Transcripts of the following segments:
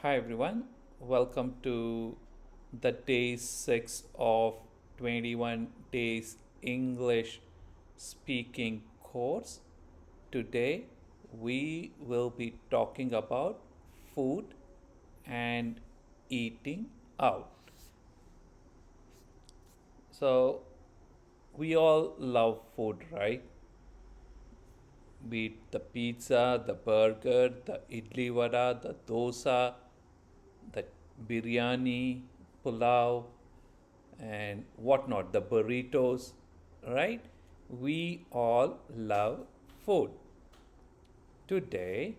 Hi everyone, welcome to the day 6 of 21 days English speaking course. Today we will be talking about food and eating out. So, we all love food, right? Be it the pizza, the burger, the idli vada, the dosa, the biryani, pulao, and whatnot, the burritos, right? We all love food. Today,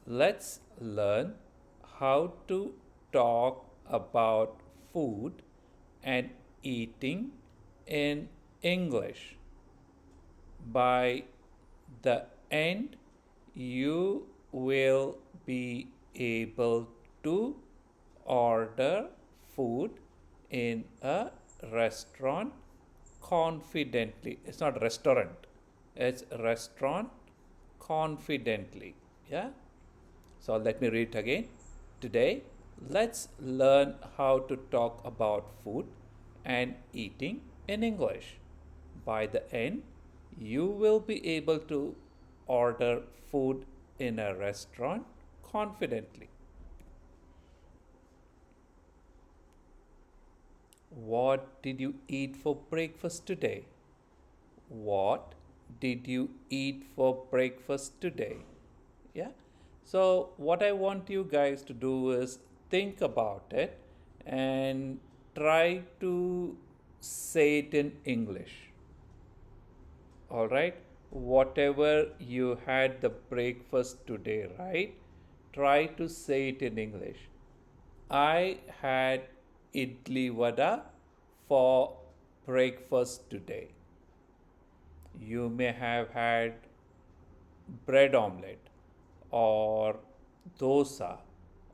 let's learn how to talk about food and eating in English. By the end, you will be able to order food in a restaurant confidently. It's not restaurant, it's restaurant confidently. Yeah. So let me read it again. Today, let's learn how to talk about food and eating in English. By the end, you will be able to order food in a restaurant confidently. What did you eat for breakfast today? What did you eat for breakfast today? Yeah. So, what I want you guys to do is think about it and try to say it in English. All right. Whatever you had the breakfast today, right? Try to say it in English. I had idli vada for breakfast today. You may have had bread omelette or dosa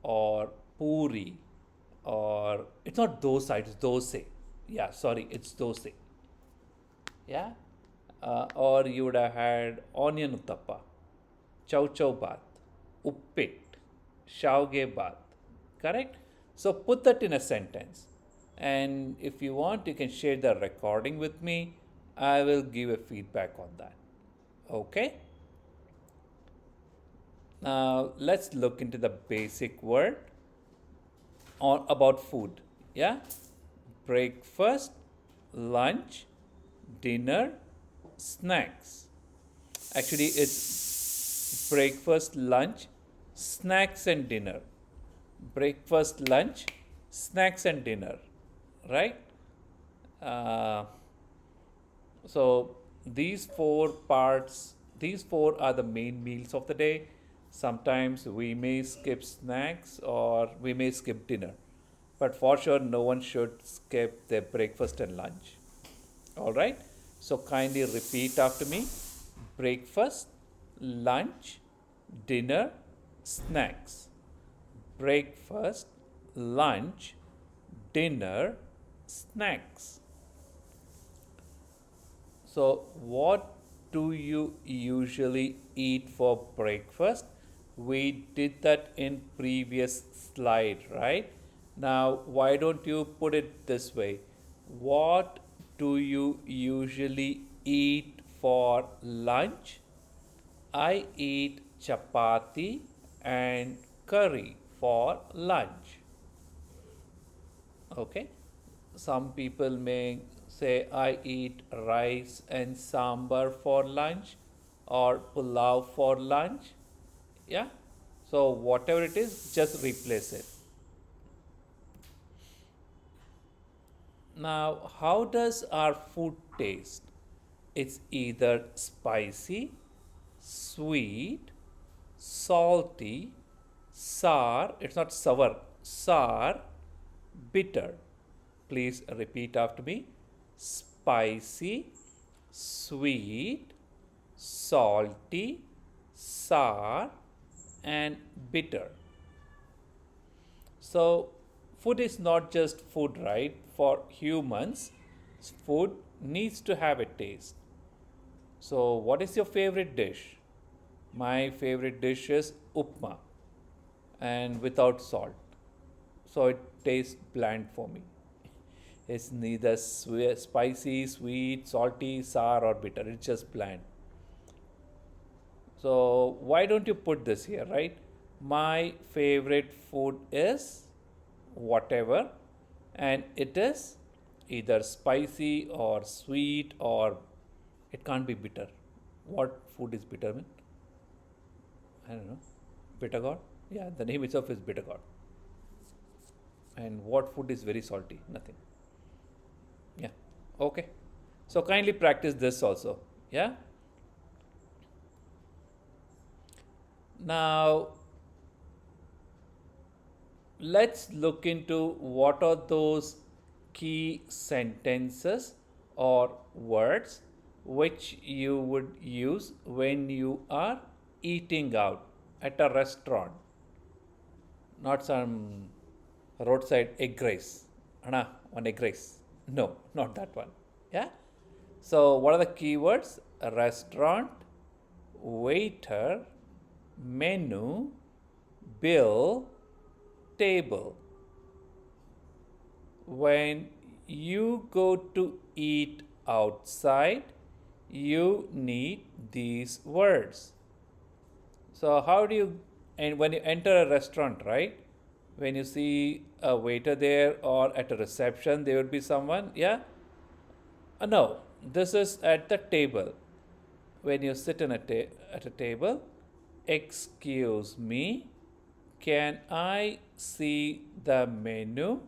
or puri, or it's not dosa, it's dose. Yeah, sorry, it's dose. Yeah. Or you would have had onion uttappa, chow chow bath, uppit, shauge bath. Correct? So put that in a sentence. And if you want, you can share the recording with me. I will give a feedback on that. Okay? Now let's look into the basic word on about food. Yeah? Breakfast, lunch, dinner, snacks. Actually, it's breakfast, lunch, snacks, and dinner. Breakfast, lunch, snacks, and dinner. Right? Uh, so these four are the main meals of the day. Sometimes we may skip snacks or we may skip dinner. But for sure, no one should skip their breakfast and lunch. All right. So kindly repeat after me: breakfast, lunch, dinner, snacks. Breakfast, lunch, dinner, snacks. So, what do you usually eat for breakfast? We did that in previous slide, right? Now, why don't you put it this way? What do you usually eat for lunch? I eat chapati and curry for lunch. Okay. Some people may say I eat rice and sambar for lunch or pulao for lunch. Yeah. So whatever it is, just replace it. Now, how does our food taste? It's either spicy, sweet, salty, sour, it's not sour, sour, bitter. Please repeat after me: spicy, sweet, salty, sour, and bitter. So, food is not just food, right? For humans, food needs to have a taste. So, what is your favorite dish? My favorite dish is upma and without salt. So it tastes bland for me. It's neither spicy, sweet, salty, sour, or bitter. It's just bland. So why don't you put this here, right? My favorite food is whatever, and it is either spicy or sweet or it can't be bitter. What food is bitter, man? I don't know. Bitter gourd? Yeah, the name itself is bitter gourd. And what food is very salty? Nothing. Yeah. Okay. So kindly practice this also. Yeah. Now let's look into what are those key sentences or words which you would use when you are eating out at a restaurant, not some roadside egg rice. Anna, one egg rice. No, not that one. Yeah. So, what are the keywords? A restaurant, waiter, menu, bill, table. When you go to eat outside, you need these words. So, how do you, and when you enter a restaurant, right? When you see a waiter there or at a reception, there would be someone, yeah? No, this is at the table. When you sit at a table, excuse me, can I see the menu?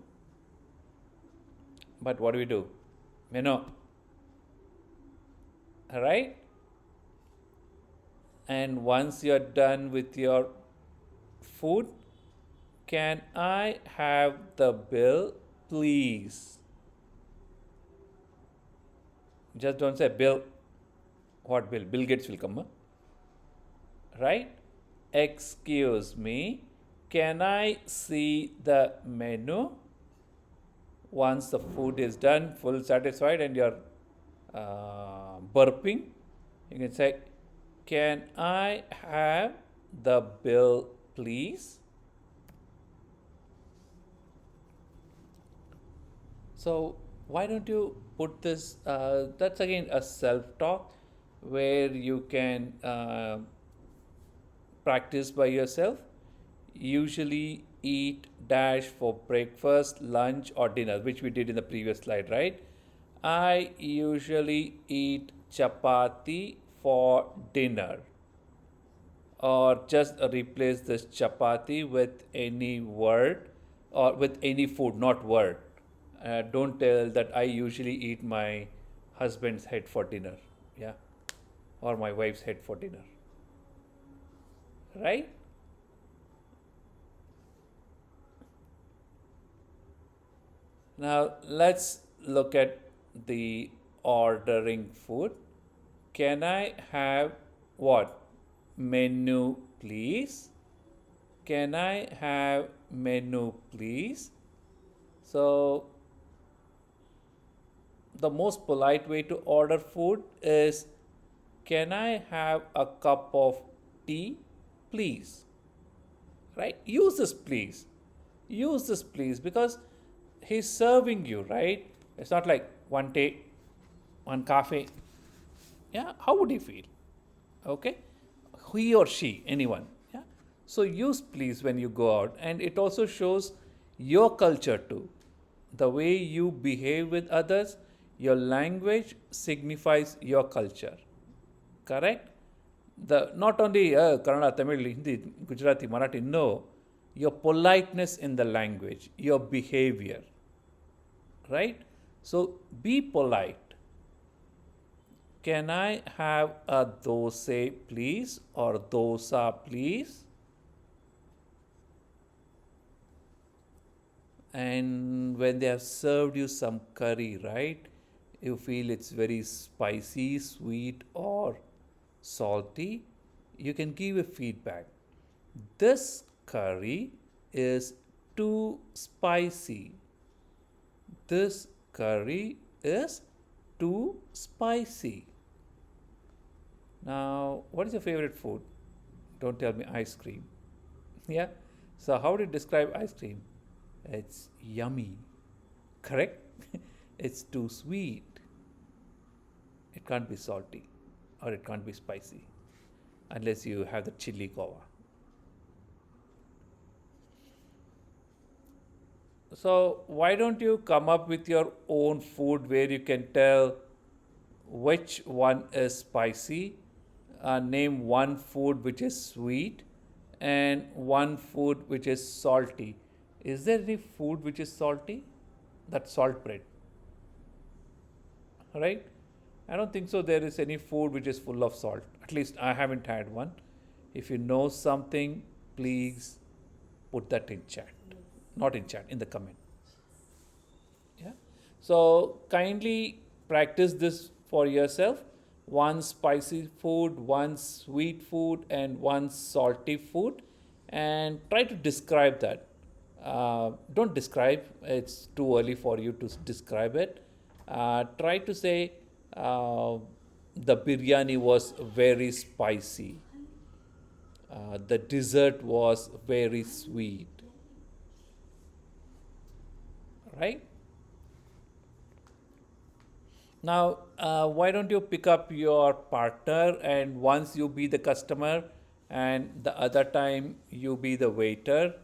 But what do we do? Menu, right? And once you're done with your food, can I have the bill, please? Just don't say bill. What bill? Bill Gates will come, huh? Right? Excuse me, can I see the menu? Once the food is done, full satisfied, and you're burping, you can say, can I have the bill, please? So, why don't you put this? That's again a self talk where you can practice by yourself. Usually eat dash for breakfast, lunch, or dinner, which we did in the previous slide, right? I usually eat chapati for dinner, or just replace this chapati with any word or with any food, not word. Don't tell that I usually eat my husband's head for dinner, yeah, or my wife's head for dinner, right? Now let's look at the ordering food. Can I have what? Menu, please. Can I have menu, please? So, the most polite way to order food is, can I have a cup of tea, please? Right? Use this, please. Use this, please, because he's serving you, right? It's not like one tea, one coffee. Yeah, how would he feel? Okay, he or she, anyone. Yeah, so use please when you go out, and it also shows your culture too. The way you behave with others, your language signifies your culture. Correct? The not only Kannada, Tamil, Hindi, Gujarati, Marathi. No, your politeness in the language, your behavior. Right? So be polite. Can I have a dosa, please, or dosa, please? And when they have served you some curry, right? You feel it's very spicy, sweet, or salty. You can give a feedback. This curry is too spicy. This curry is too spicy. Now, what is your favorite food? Don't tell me ice cream. Yeah. So how do you describe ice cream? It's yummy. Correct? It's too sweet. It can't be salty or it can't be spicy unless you have the chili guava. So why don't you come up with your own food where you can tell which one is spicy, name one food which is sweet, and one food which is salty. Is there any food which is salty? That's salt bread, right? I don't think so. There is any food which is full of salt. At least I haven't had one. If you know something, please put that in chat. Not in chat, in the comment. Yeah. So kindly practice this for yourself. One spicy food, one sweet food, and one salty food, and try to describe that. Don't describe, it's too early for you to describe it. Try to say the biryani was very spicy, the dessert was very sweet, right? Now, why don't you pick up your partner and once you be the customer and the other time you be the waiter,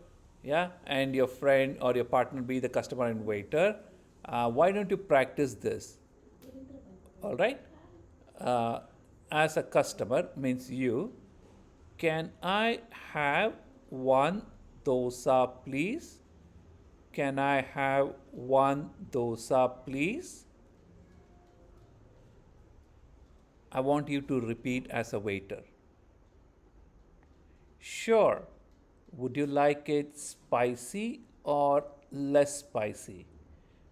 yeah, and your friend or your partner be the customer and waiter. Why don't you practice this? All right. Uh, as a customer means you, can I have one dosa, please? Can I have one dosa, please? I want you to repeat as a waiter. Sure. Would you like it spicy or less spicy?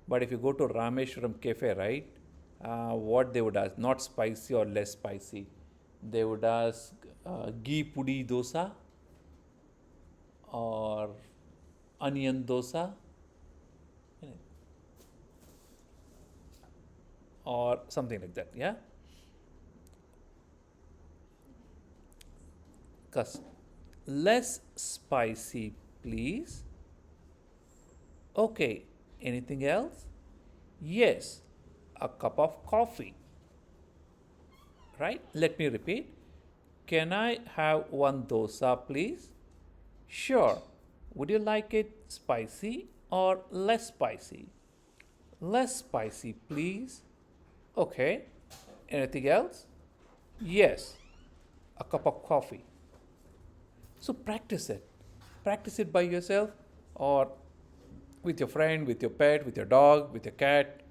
But if you go to Rameshwaram Cafe, right, what they would ask, not spicy or less spicy, they would ask ghee pudi dosa or onion dosa or something like that, yeah? Less spicy, please. Okay, anything else? Yes, a cup of coffee. Right? Let me repeat. Can I have one dosa, please? Sure. Would you like it spicy or less spicy? Less spicy, please. Okay. Anything else? Yes, a cup of coffee. So practice it. Practice it by yourself or with your friend, with your pet, with your dog, with your cat,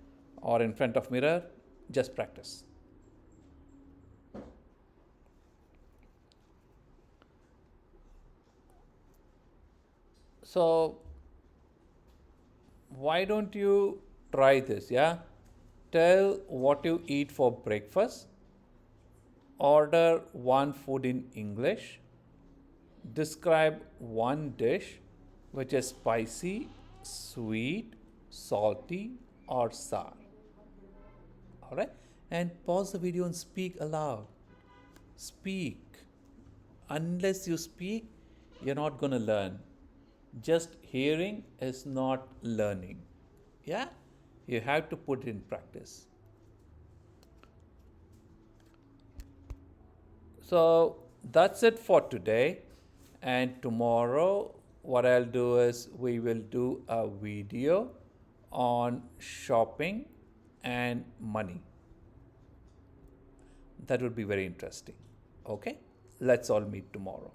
or in front of mirror. Just practice. So why don't you try this? Yeah, tell what you eat for breakfast, order one food in English, describe one dish which is spicy, sweet, salty, or sour. All right, and pause the video and speak aloud. Speak. Unless you speak, you're not going to learn. Just hearing is not learning. Yeah, you have to put it in practice. So that's it for today. And tomorrow, what I'll do is we will do a video on shopping and money. That would be very interesting. Okay, let's all meet tomorrow.